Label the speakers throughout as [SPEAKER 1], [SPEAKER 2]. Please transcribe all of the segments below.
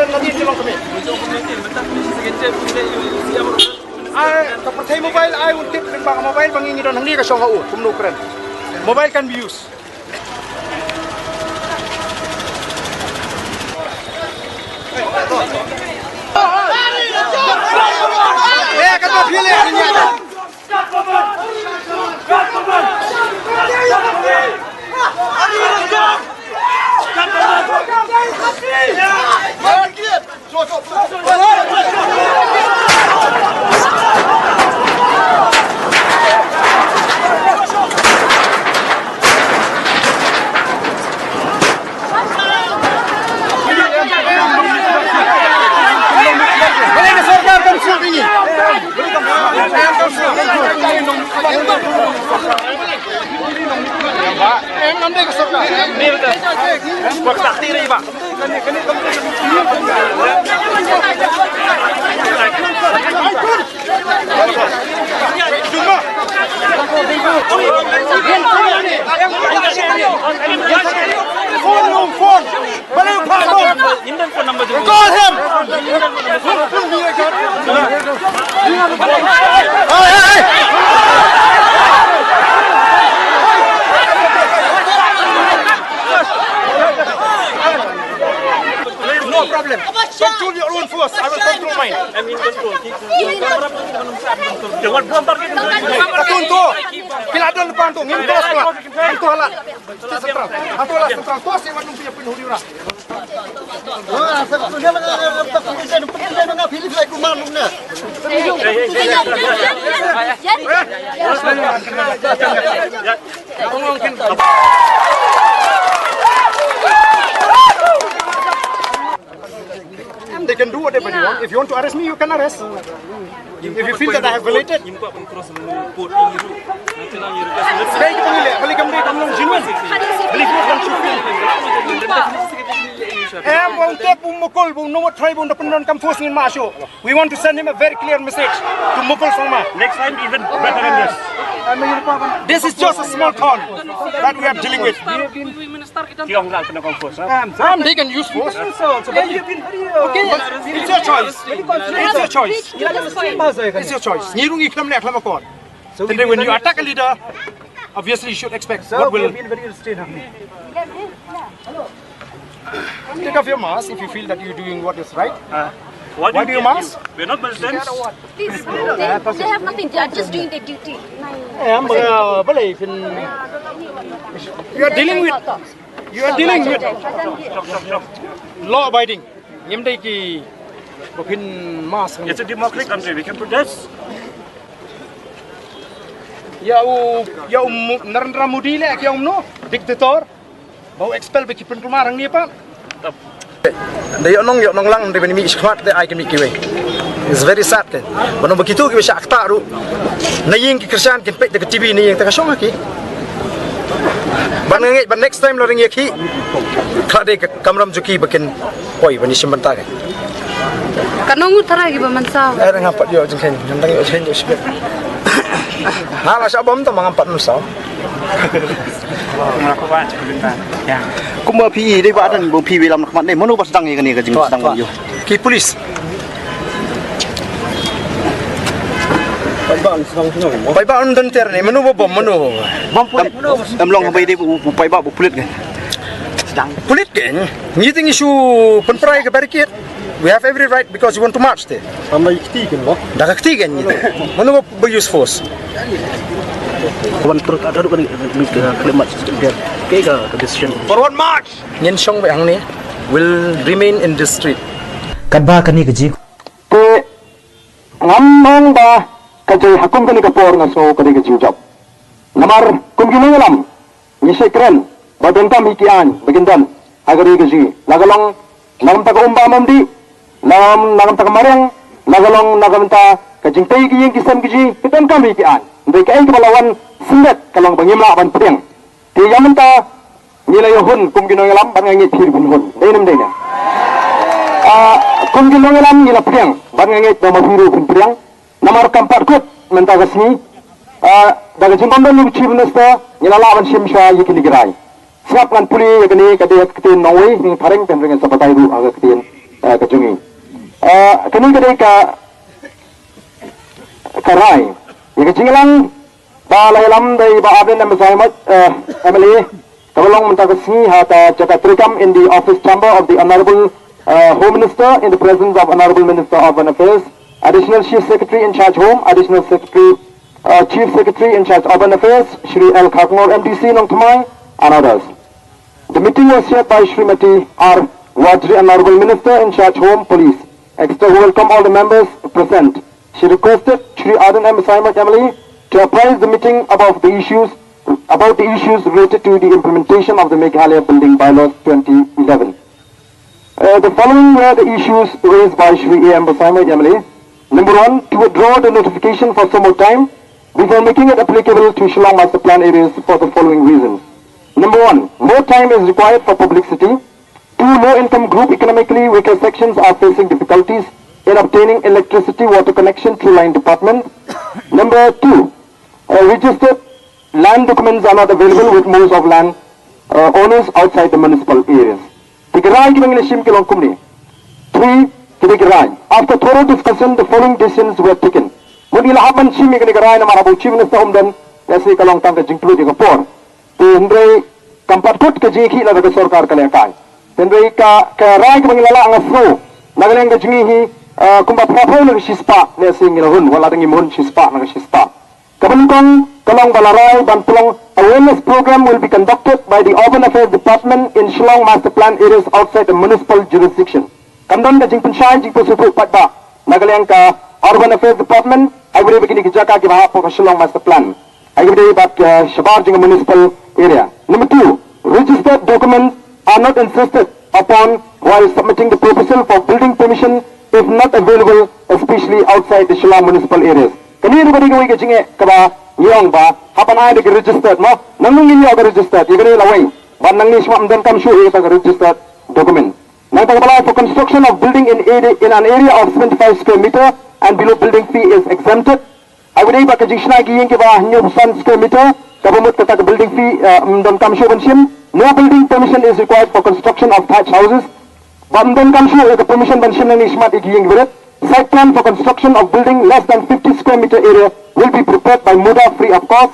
[SPEAKER 1] nanti tolong kami. Kapatay mobile ay untip ng baka mobile pangingi doon hindi ka siyang hao kumnukran. Mobile can be used. Eh, kata pilih ini. Call him! No problem. Control your own force. I will control mine.
[SPEAKER 2] I mean control. Jangan buang target.
[SPEAKER 1] Takun tu. Piladon depan tu. Ngim terus tu. Itu halat. Sentral. Itu halat sentral. Tu asyik manung punya penuh diurah. They can do whatever they want. If you want to arrest me, you can arrest. If you feel that I have violated, kaya kita pilih. Balik kembali kamu jimin. Balik kamu shufil. Bung tep bung mukul bung nomor try bung depan kampus ngin masuk. We want to send him a very clear message to mukul sama.
[SPEAKER 2] Next time even better than this.
[SPEAKER 1] This is just a small town that we are dealing with. They can use force. Okay, it's your choice. It's your choice. It's your choice. Nirungi klam le klam akon. Then when you attack a leader, obviously you should expect what will. Take off your mask if you feel that you're doing what is right.
[SPEAKER 2] Why
[SPEAKER 1] do you mask?
[SPEAKER 2] We're not Muslims.
[SPEAKER 3] Please, they have nothing. They are just doing their duty.
[SPEAKER 1] You are dealing with law abiding. Yemdeki bopin mask.
[SPEAKER 2] It's a democratic country. We can protest.
[SPEAKER 1] Ya Narendra Modi le kya umno diktator. Bau expel beki penrumarang ni apa?
[SPEAKER 4] They yok nong lang de mi ikhmat de ai ke mi kiwe. It's very sad kan. Bano begitu kiwe syak tak ru. Na ying ki Christian kin pek de TV ni yang ta kasong aki. Ban ngai ban next time la ring ki. Khade kamram juki bekin oi bani simbanta kan.
[SPEAKER 3] Kanong utara gi ba mansa.
[SPEAKER 4] Ngapat yo jengken. Nandang yo chen yo sibet. Hala sa bom to mangampat nusa.
[SPEAKER 5] Kuma PEได้ว่าดันบ่ PE ลำนักมันได้มนุษย์บ่ดังอีกนี่ก็จริงดังอยู่
[SPEAKER 4] Ki police. Pai ba on dan ter ni menu bom menu.
[SPEAKER 5] ตำรวจไปได้ไปบ่บุpulit kan.
[SPEAKER 4] Pulit kan. Meeting issue penperai ke barricade. We have every right because you want to march there.
[SPEAKER 5] Sampai ketikan loh.
[SPEAKER 4] Dah ketikan ni. Menu use force.
[SPEAKER 5] Kawan turut ada kan kalimat dia ke decision.
[SPEAKER 4] Forward march. Nyen song bang ni will remain in this street.
[SPEAKER 6] Kadba kani keji.
[SPEAKER 7] Ke ngamong ba kajay hakum kani kapor nga so kani kejiujap. Namar kum ginulam ni sekren badenta mikian bagindan agari keji. Lagalong nagam ta umba mamdi nagam ta kamarang nagam ta kajing tay kiyeng kisan keji kitan kami kian. Mereka ini kepalawan sendet kalau bangimla ban pedang. Di zaman ta nilai hun kum gino ngalam ban ngi thir bun hun. Deinam deina. Kum gino ngalam nilai pedang ban ngi nama biru bun pedang. Namar kampat kut menta kasni. Daga jimbam dan lucu bunasta nilai lawan simsha yiki ligirai. Siap kan puli yakni kadai ketin nawi ning thareng dan dengan sabatai ru aga ketin kejungi. Kini kedai karai. Yang kejingelang ba laylam dari ba Abin dan Bersaimat MLA Kabalong Mentakasni hata Jakarta Trikam in the office chamber of the Honorable Home Minister in the presence of Honorable Minister of Foreign Affairs, Additional Chief Secretary in charge Home, Additional Secretary Chief Secretary in charge Urban Affairs, Shri L. Khaknor MDC Nong Thamai, and others. The meeting was chaired by Srimati R. Wajri, Honorable Minister in charge Home Police. Extra welcome all the members present. She requested Shri Adan M. Saimat Emily to apprise the meeting about the issues related to the implementation of the Meghalaya Building Bylaws 2011. The following were the issues raised by Shri A.M. Saimat Emily. Number 1, to withdraw the notification for some more time before making it applicable to Shillong Master Plan areas for the following reasons. Number 1, more time is required for publicity. 2, low-income group economically weaker sections are facing difficulties in obtaining electricity water connection through line department. Number 2, registered land documents are not available with most of land owners outside the municipal areas. 3, after thorough discussion, the following decisions were taken. Mudila haban chimi kinigaray na marabu chief minister umdan yasi kalong tangka jingklu di kapor. Tindray kampat kut ka jiki la daga sarkar kalekay. Tindray ka ray ka mangilala ang asro. Nagalang ka jingihi kumpa prapaw na shispa yasi ngilahun wala dang imun shispa na shispa. Kabalikong kalong balaray bantulong awareness program will be conducted by the Urban Affairs Department in Shillong Master Plan areas outside the municipal jurisdiction. Kamdon ka jing pensay jing pusupuk patba nagalang ka Urban Affairs Department ay beri begini kijaka ki mahapo ka Shillong Master Plan ay beri bat shabar jing municipal area. Number 2, registered documents are not insisted upon while submitting the proposal for building permission if not available, especially outside the Shillong municipal areas. Kani beri gawai ka jinge kaba yong ba hapan ay de registered no nangung ini aga registered igani lawai ban nang ni swam dan kam shu ita registered document. For construction of building in an area of 75 square meter and below building fee is exempted. I would say that square meter government kata building fee no building permission is required for construction of thatched houses. The permission site plan for construction of building less than 50 square meter area will be prepared by MUDA free of cost.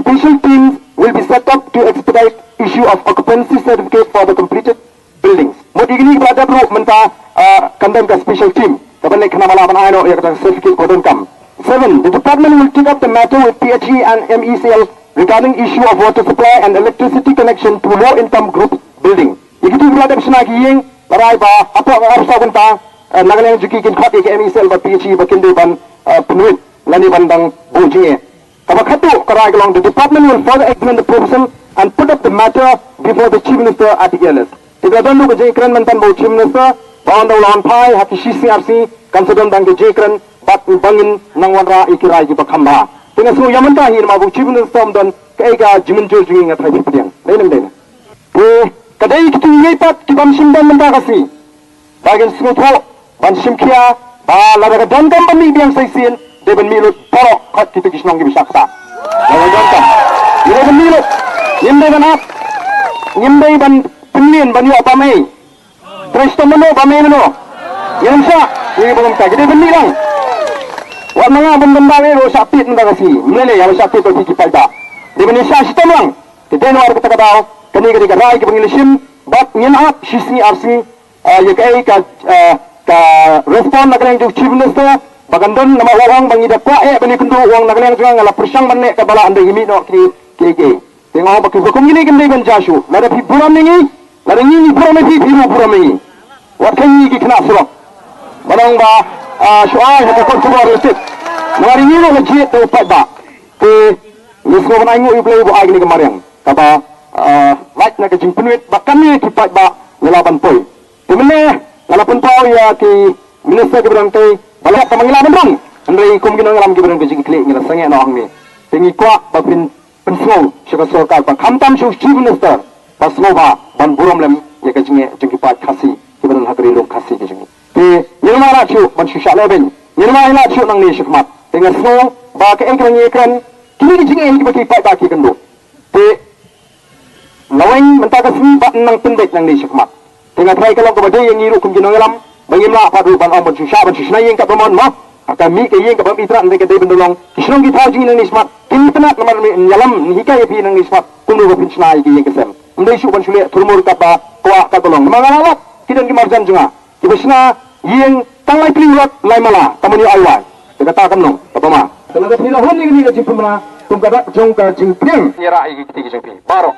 [SPEAKER 7] Special teams will be set up to expedite issue of occupancy certificate for the completed buildings. Modigini berada bro menta kandang ka special team. Kapan kena malaman ayo ya kata certificate kodon kam. 7. The department will take up the matter with PHE and MECL regarding issue of water supply and electricity connection to low-income group building. Ikitu berada bersama kiyeng barai ba apa kanta nagalang juki kin khati ke MECL ba PHE ba kinde ban penuit lani bandang bujinge. Kabakatu karai along the department will further examine the proposal and put up the matter before the Chief Minister at the earliest. Tiga dulu ke jekran mantan bau Chief Minister, bahan daulan pai haki CRC kan sedang dang ke jekran bat bangin nangwanra ikirai di bakhamba. Tengah semua yang mentah ini mabu Chief Minister dan keiga jimenjul jungi ngatai berpediang. Lain. Kadai kita nyepat kita simpan mentah kasih. Bagian semua ban simkia, bala dan kambami biang saisin deben milut porok kat kita kisnong gibi saksa. Lain kan. Deben milut. Nyimbe banap, nyimbe ban penin ban yo pamai, terus temono pamai no, yang sa, ini belum tak jadi benih lang. Wak mga benda ro sapit nda kasi, mele yang sapit to tiki palda. Di Indonesia sistem lang, kita nuar kita kataw, kani kani karai ke pangilisim, bat nyenap sisi arsi, ya kai ka respon nak yang Chief Minister, bagandon nama orang bangida kwa bani kundu orang nak yang juga ngala persang banne ka bala anda himi no ki. Tengok pakai hukum ini kan dia benjasu. Lada pi puram ini, lada ini puram ini, puram ini. Waktu ini kena surat. Barang ba soal kita kau suruh resit. Nari ini lo lejit tu pat ba. Ke nisco mana ingu ibu ibu agi ni kemarin. Kapa like nak jing penuit bahkan ni ki pat ba ngelapan poi. Temene ngelapan poi ya ki minister ke berantai balak kemangilan bang. Andai kumgino ngelam ke berantai jing klik ngela sangat orang ni. Tengi kuat bapin pensau syaka sarkar ba khamtam shu Chief Minister pasnova ban burom lem ye ka jinge jingki pat khasi kibaran hakri lok khasi ke jinge te nirma la chu ban shu sha leben nirma ila chu nang ni shikmat tenga sno ba ka ekran kini ki jinge ki pat ba ki kando te laweng mentaka sempat nang pendek nang ni syakmat tengah try kalau kepada yang ngiru kum jinong alam bangimla padu ban om ban susah ban susah yang kat pemon mo akan mi ke yang kat pamitra ndek de bendolong kisnong kita jing nang ni smart kini penat lamar nyalam hikai pi nang ni smart kunu ko pinsnai ki yang kesem ndai su ban sule turmur kapa kwa ka tolong mangalawat kidan ki marjan junga kibesna yang tanglai piliwat lai mala tamani alwai kata kamnong kapama tenaga pilahun ni ka jipumna tum kada jong ka jing pring nyera ai ki jing pi baro